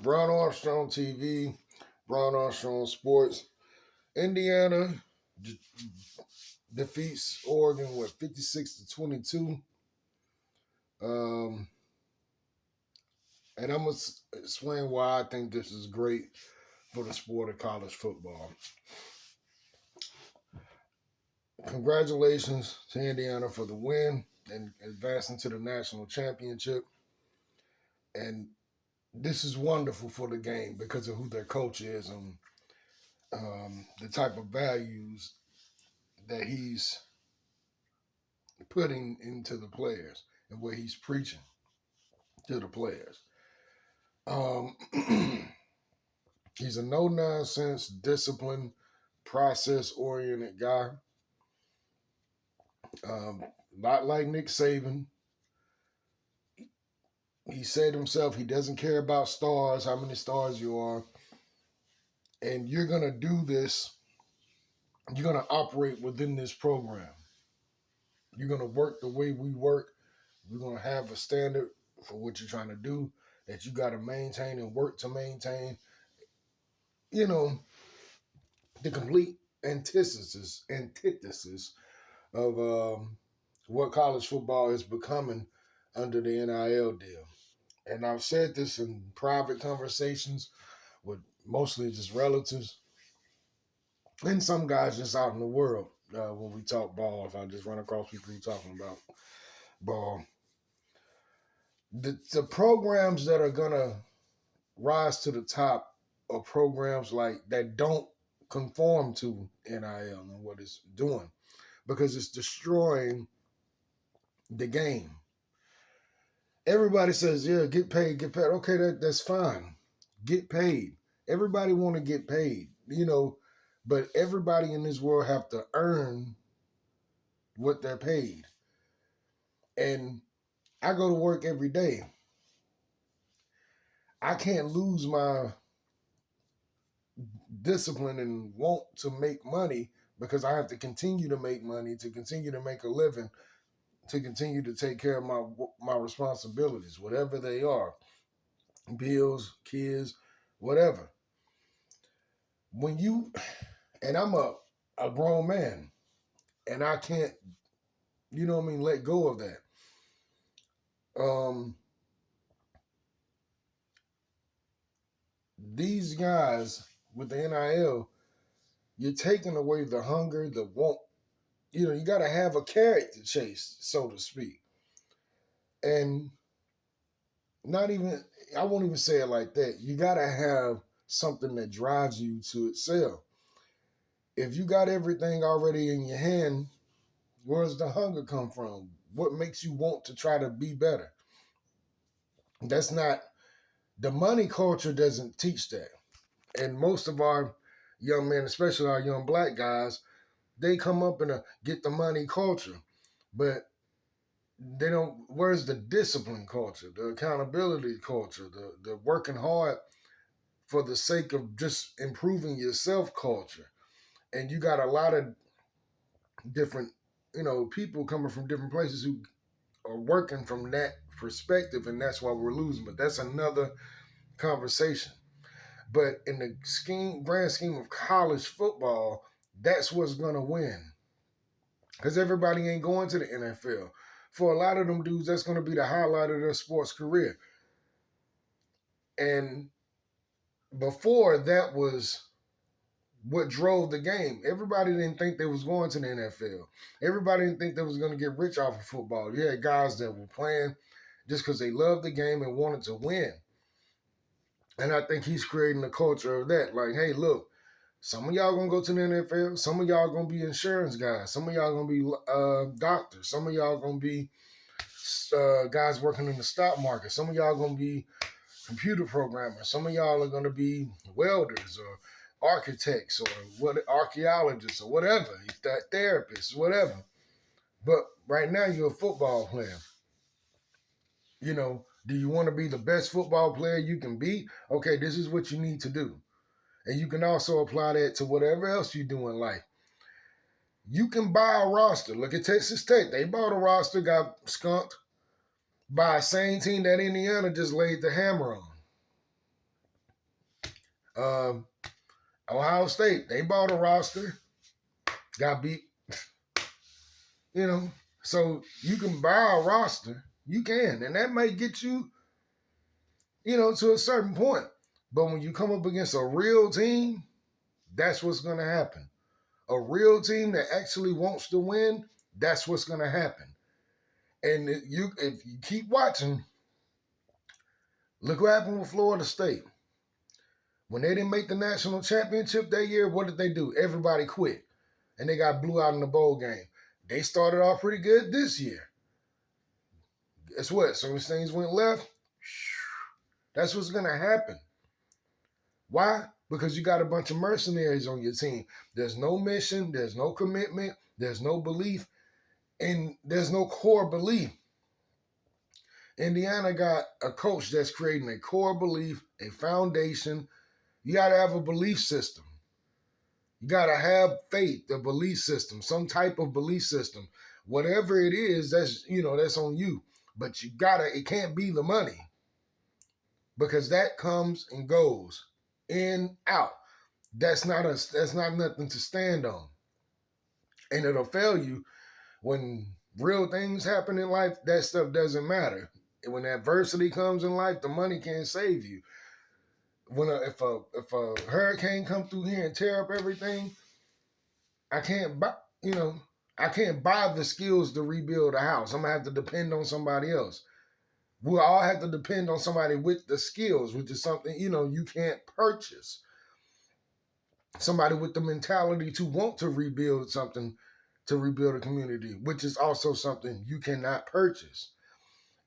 Brown Armstrong TV, Brown Armstrong Sports. Indiana defeats Oregon with 56-22. Um, and I'm going to explain why I think this is great for the sport of college football. Congratulations to Indiana for the win and advancing to the national championship. And this is wonderful for the game because of who their coach is and the type of values that he's putting into the players and what he's preaching to the players. Um, he's a no nonsense, disciplined, process oriented guy. Not like Nick Saban. He said himself he doesn't care about stars, how many stars you are, and you're gonna do this. You're gonna operate within this program. You're gonna work the way we work. We're gonna have a standard for what you're trying to do that you got to maintain and work to maintain. You know, the complete antithesis of what college football is becoming under the NIL deal. And I've said this in private conversations with mostly just relatives and some guys just out in the world when we talk ball. If I just run across people who talking about ball, the programs that are gonna rise to the top are programs like that don't conform to NIL and what it's doing because it's destroying the game. Everybody says, "Yeah, get paid, get paid." Okay, that's fine. Get paid. Everybody want to get paid, but everybody in this world have to earn what they're paid. And I go to work every day. I can't lose my discipline and want to make money because I have to continue to make money, to continue to make a living, to continue to take care of my responsibilities, whatever they are, bills, kids, whatever. When you and I'm a grown man, and I can't, let go of that. Um, these guys with the NIL, you're taking away the hunger, the want. You got to have a carrot to chase, so to speak. And not even, I won't even say it like that. You got to have something that drives you to excel. If you got everything already in your hand, where does the hunger come from? What makes you want to try to be better? That's not, the money culture doesn't teach that. And most of our young men, especially our young black guys, they come up in a get the money culture. But they don't, where's the discipline culture, the accountability culture, the working hard for the sake of just improving yourself culture? And you got a lot of different, people coming from different places who are working from that perspective, and that's why we're losing. But that's another conversation. But in the grand scheme of college football, that's what's gonna win. Because everybody ain't going to the NFL. For a lot of them dudes, that's gonna be the highlight of their sports career. And before that was what drove the game. Everybody didn't think they was going to the NFL. Everybody didn't think they was going to get rich off of football. You had guys that were playing just because they loved the game and wanted to win. And I think he's creating a culture of that. Like, hey, look, some of y'all going to go to the NFL. Some of y'all going to be insurance guys. Some of y'all going to be doctors. Some of y'all going to be guys working in the stock market. Some of y'all going to be computer programmers. Some of y'all are going to be welders or architects or what archaeologists or whatever, therapists, whatever. But right now you're a football player. Do you want to be the best football player you can be? Okay, this is what you need to do. And you can also apply that to whatever else you do in life. You can buy a roster. Look at Texas Tech. They bought a roster, got skunked by the same team that Indiana just laid the hammer on. Um, Ohio State, they bought a roster, got beat. You know, so you can buy a roster, you can, and that might get you, to a certain point. But when you come up against a real team, that's what's going to happen. A real team that actually wants to win, that's what's going to happen. And if you keep watching, look what happened with Florida State. When they didn't make the national championship that year, what did they do? Everybody quit. And they got blew out in the bowl game. They started off pretty good this year. Guess what? So when things went left, that's what's going to happen. Why? Because you got a bunch of mercenaries on your team. There's no mission, there's no commitment, there's no belief, and there's no core belief. Indiana got a coach that's creating a core belief, a foundation. You got to have a belief system. You got to have faith, a belief system, some type of belief system. Whatever it is, that's on you. But it can't be the money, because that comes and goes in, out. That's not nothing to stand on. And it'll fail you when real things happen in life. That stuff doesn't matter. When adversity comes in life, the money can't save you. If a hurricane come through here and tear up everything, I can't buy I can't buy the skills to rebuild a house. I'm gonna have to depend on somebody else. We'll all have to depend on somebody with the skills, which is something you can't purchase. Somebody with the mentality to want to rebuild something, to rebuild a community, which is also something you cannot purchase.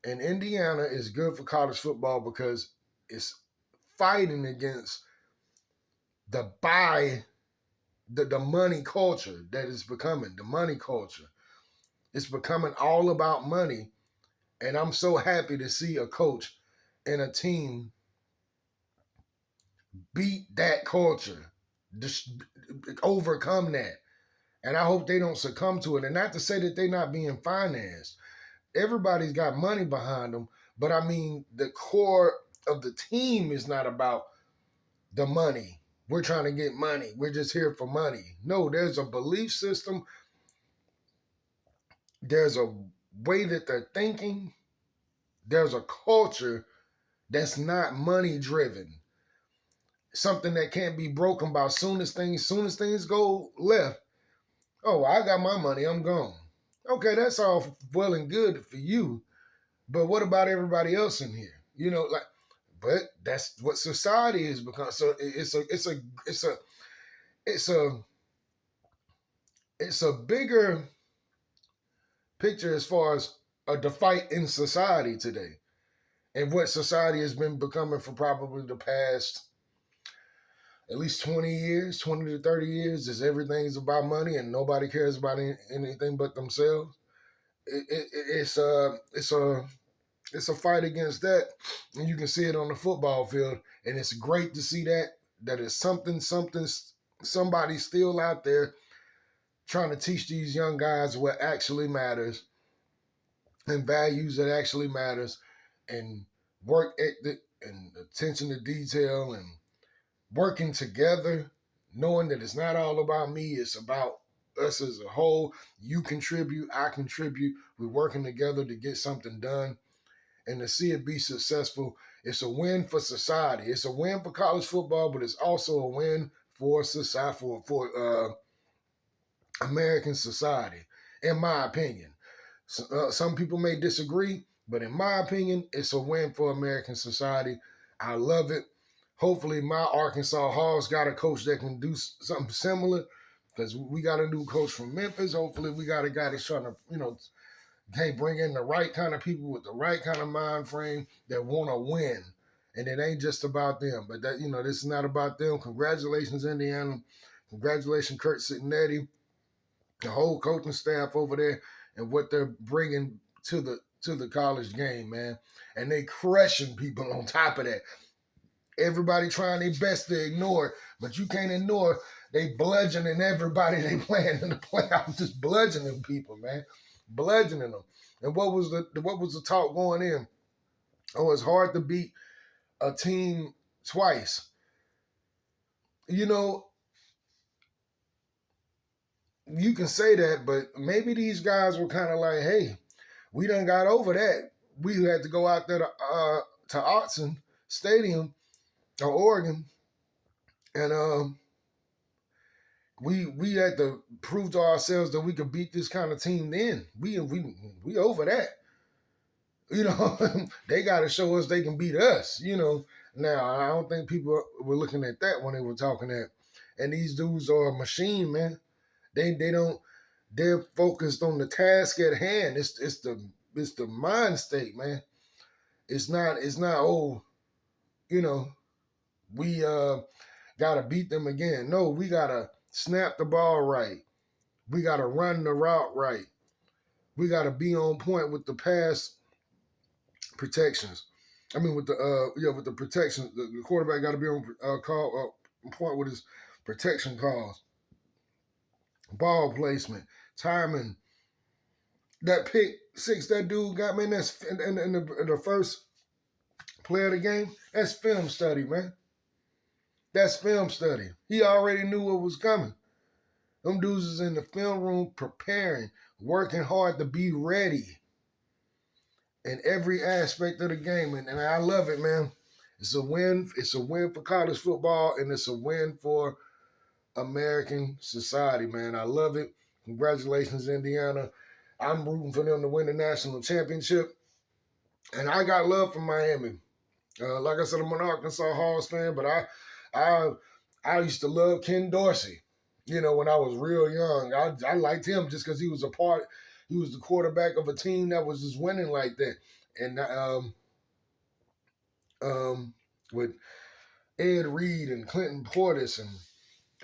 And Indiana is good for college football because it's fighting against the money culture that is becoming, the money culture. It's becoming all about money. And I'm so happy to see a coach and a team beat that culture, just overcome that. And I hope they don't succumb to it. And not to say that they're not being financed. Everybody's got money behind them. But I mean, the core of the team is not about the money. We're trying to get money. We're just here for money. No, there's a belief system. There's a way that they're thinking. There's a culture that's not money driven. Something that can't be broken by soon as things go left. Oh, I got my money, I'm gone. Okay, that's all well and good for you. But what about everybody else in here? But that's what society has become. So it's a bigger picture as far as the fight in society today, and what society has been becoming for probably the past at least 20 years, 20 to 30 years, is everything's about money and nobody cares about anything but themselves. It's a fight against that, and you can see it on the football field, and it's great to see that is somebody still out there trying to teach these young guys what actually matters and values that actually matters, and work ethic and attention to detail and working together, knowing that it's not all about me, it's about us as a whole. You contribute, I contribute. We're working together to get something done. And to see it be successful, it's a win for society. It's a win for college football, but it's also a win for society, for American society, in my opinion. Some people may disagree, but in my opinion, it's a win for American society. I love it. Hopefully, my Arkansas Hogs got a coach that can do something similar, because we got a new coach from Memphis. Hopefully, we got a guy that's trying to, bring in the right kind of people with the right kind of mind frame that want to win. And it ain't just about them. But this is not about them. Congratulations, Indiana. Congratulations, Kurt Sitnetti, the whole coaching staff over there, and what they're bringing to the college game, man. And they crushing people on top of that. Everybody trying their best to ignore it, but you can't ignore they bludgeoning everybody they playing in the playoffs, just bludgeoning people, man, bludgeoning them. And what was the talk going in? Oh, it's hard to beat a team twice. you know, you can say that, but maybe these guys were kind of like, hey, we done got over that. We had to go out there to Autzen Stadium or Oregon, and we had to prove to ourselves that we could beat this kind of team. Then we over that. You know, they got to show us they can beat us. You know, now I don't think people were looking at that when they were talking that. And these dudes are a machine, man. They don't. They're focused on the task at hand. It's the mind state, man. It's not oh, you know, we gotta beat them again. No, we gotta snap the ball right. We gotta run the route right. We gotta be on point with the pass protections. I mean, with the protections. The quarterback got to be on point with his protection calls, ball placement, timing. That pick six that dude got, man. That's in the first play of the game. That's film study, man. That's film study. He already knew what was coming. Them dudes is in the film room preparing, working hard to be ready in every aspect of the game. And I love it, man. It's a win. It's a win for college football, and it's a win for American society, man. I love it. Congratulations, Indiana. I'm rooting for them to win the national championship. And I got love for Miami. Like I said, I'm an Arkansas Hawks fan, but I I used to love Ken Dorsey. You know, when I was real young, I liked him just because he was he was the quarterback of a team that was just winning like that. And um, with Ed Reed and Clinton Portis and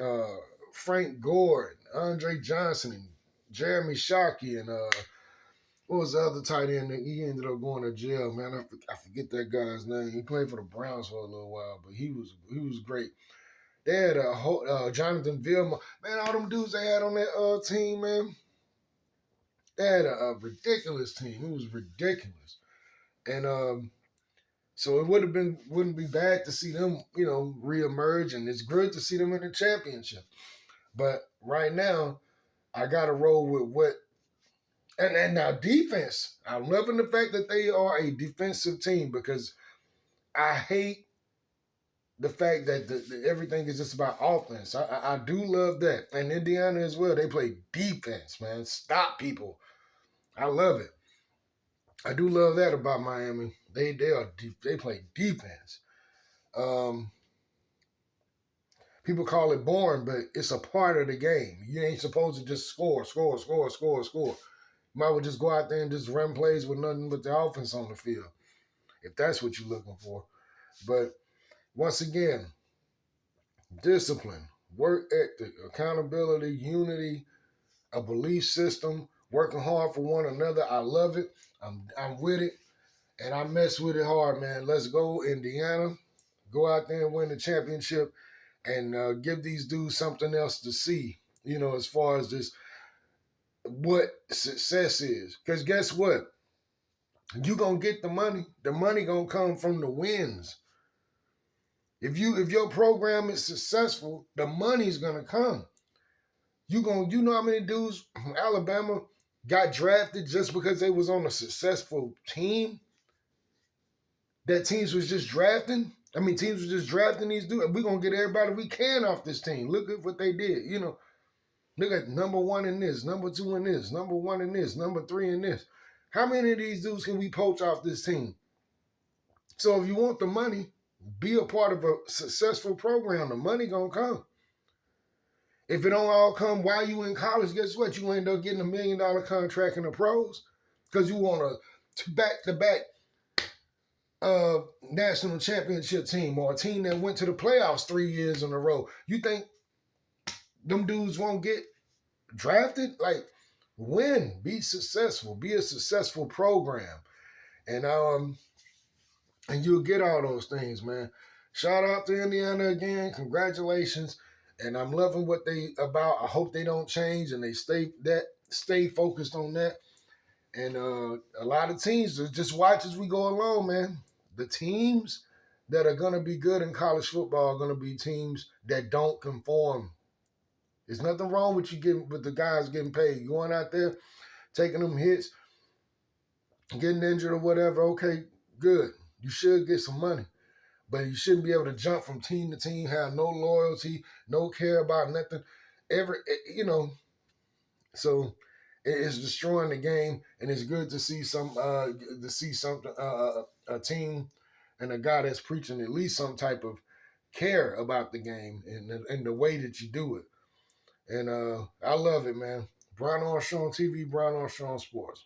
uh, Frank Gore, Andre Johnson, and Jeremy Shockey, and what was the other tight end that he ended up going to jail? Man, I forget that guy's name. He played for the Browns for a little while, but he was great. They had a Jonathan Vilma. Man, all them dudes they had on that team, man. They had a ridiculous team. It was ridiculous, and so it wouldn't be bad to see them, reemerge, and it's good to see them in the championship. But right now, I got to roll with what. And now defense, I'm loving the fact that they are a defensive team because I hate the fact that everything is just about offense. I do love that. And Indiana as well, they play defense, man. Stop people. I love it. I do love that about Miami. They play defense. Um, People call it boring, but it's a part of the game. You ain't supposed to just score, score, score, score, score. You might well just go out there and just run plays with nothing but the offense on the field, if that's what you're looking for. But once again, discipline, work ethic, accountability, unity, a belief system, working hard for one another. I love it. I'm with it, and I mess with it hard, man. Let's go, Indiana. Go out there and win the championship, and give these dudes something else to see. As far as this, what success is. Because guess what? You gonna get the money. The money gonna come from the wins. If your program is successful, the money's gonna come. You know how many dudes from Alabama got drafted just because they was on a successful team? That teams was just drafting. I mean, teams was just drafting these dudes. We're gonna get everybody we can off this team. Look at what they did. Look at number one in this, number two in this, number one in this, number three in this. How many of these dudes can we poach off this team? So if you want the money, be a part of a successful program. The money gonna come. If it don't all come while you in college, guess what? You end up getting $1 million contract in the pros because you want a back-to-back national championship team or a team that went to the playoffs 3 years in a row. You think them dudes won't get drafted? Like, win, be successful, be a successful program, and you'll get all those things, man. Shout out to Indiana again. Congratulations. And I'm loving what they about. I hope they don't change and they stay focused on that. And a lot of teams just watch as we go along, man. The teams that are going to be good in college football are going to be teams that don't conform. There's nothing wrong with you getting with the guys getting paid. You going out there taking them hits, getting injured or whatever. Okay, good. You should get some money, but you shouldn't be able to jump from team to team, have no loyalty, no care about nothing. So it's destroying the game, and it's good to see something a team and a guy that's preaching at least some type of care about the game and the way that you do it. And I love it, man. Brian Armstrong TV, Brian Armstrong Sports.